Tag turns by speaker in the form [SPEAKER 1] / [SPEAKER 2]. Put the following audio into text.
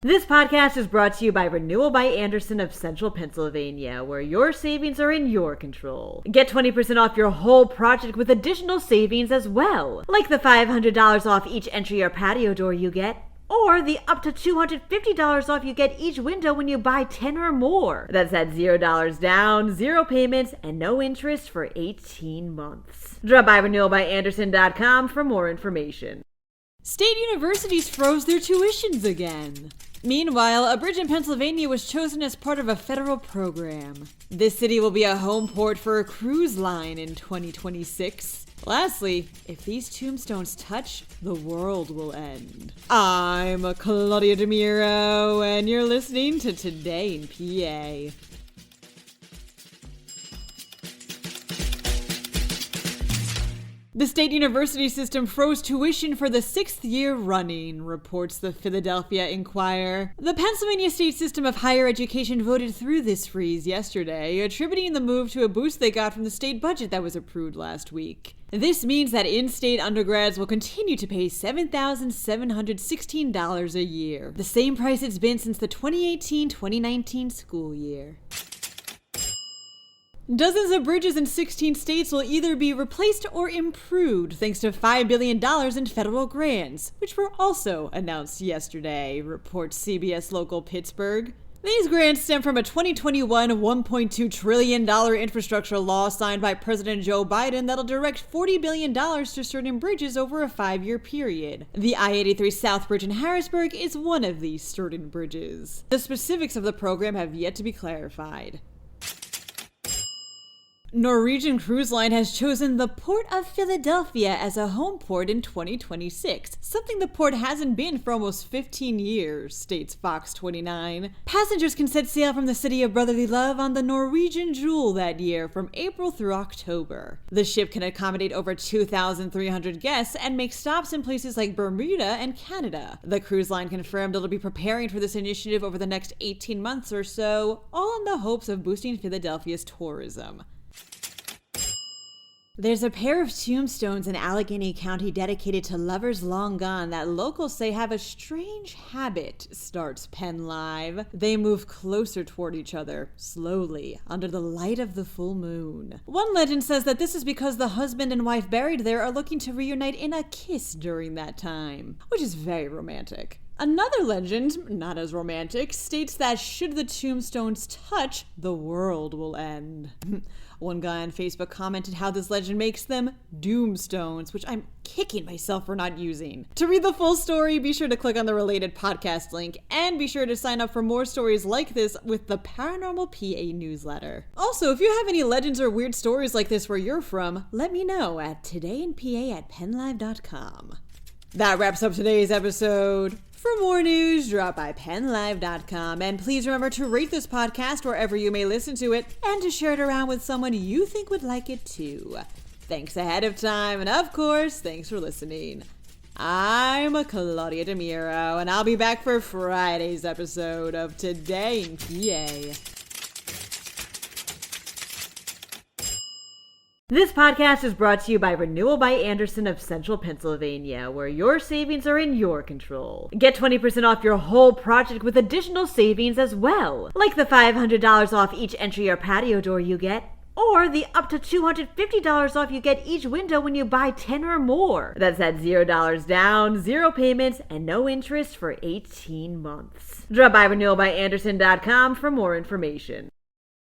[SPEAKER 1] This podcast is brought to you by Renewal by Andersen of Central Pennsylvania, where your savings are in your control. Get 20% off your whole project with additional savings as well, like the $500 off each entry or patio door you get, or the up to $250 off you get each window when you buy 10 or more. That's at $0 down, 0 payments, and no interest for 18 months. Drop by renewalbyandersen.com for more information.
[SPEAKER 2] State universities froze their tuitions again. Meanwhile, a bridge in Pennsylvania was chosen as part of a federal program. This city will be a home port for a cruise line in 2026. Lastly, if these tombstones touch, the world will end. I'm Claudia Dimuro, and you're listening to Today in PA. The state university system froze tuition for the 6th year running, reports the Philadelphia Inquirer. The Pennsylvania state system of higher education voted through this freeze yesterday, attributing the move to a boost they got from the state budget that was approved last week. This means that in-state undergrads will continue to pay $7,716 a year, the same price it's been since the 2018-2019 school year. Dozens of bridges in 16 states will either be replaced or improved thanks to $5 billion in federal grants, which were also announced yesterday, reports CBS Local Pittsburgh. These grants stem from a 2021 $1.2 trillion infrastructure law signed by President Joe Biden that'll direct $40 billion to certain bridges over a 5-year period. The I-83 South Bridge in Harrisburg is one of these certain bridges. The specifics of the program have yet to be clarified. Norwegian Cruise Line has chosen the Port of Philadelphia as a home port in 2026, something the port hasn't been for almost 15 years, states Fox 29. Passengers can set sail from the city of brotherly love on the Norwegian Jewel that year from April through October. The ship can accommodate over 2,300 guests and make stops in places like Bermuda and Canada. The cruise line confirmed it'll be preparing for this initiative over the next 18 months or so, all in the hopes of boosting Philadelphia's tourism. There's a pair of tombstones in Allegheny County dedicated to lovers long gone that locals say have a strange habit, starts PennLive. They move closer toward each other, slowly, under the light of the full moon. One legend says that this is because the husband and wife buried there are looking to reunite in a kiss during that time, which is very romantic. Another legend, not as romantic, states that should the tombstones touch, the world will end. One guy on Facebook commented how this legend makes them doomstones, which I'm kicking myself for not using. To read the full story, be sure to click on the related podcast link, and be sure to sign up for more stories like this with the Paranormal PA newsletter. Also, if you have any legends or weird stories like this where you're from, let me know at todayinpa@PennLive.com. That wraps up today's episode. For more news, drop by PennLive.com, and please remember to rate this podcast wherever you may listen to it, and to share it around with someone you think would like it too. Thanks ahead of time, and of course, thanks for listening. I'm Claudia Dimuro, and I'll be back for Friday's episode of Today in PA.
[SPEAKER 1] This podcast is brought to you by Renewal by Andersen of Central Pennsylvania, where your savings are in your control. Get 20% off your whole project with additional savings as well, like the $500 off each entry or patio door you get, or the up to $250 off you get each window when you buy 10 or more. That's at $0 down, 0 payments, and no interest for 18 months. Drop by renewalbyandersen.com for more information.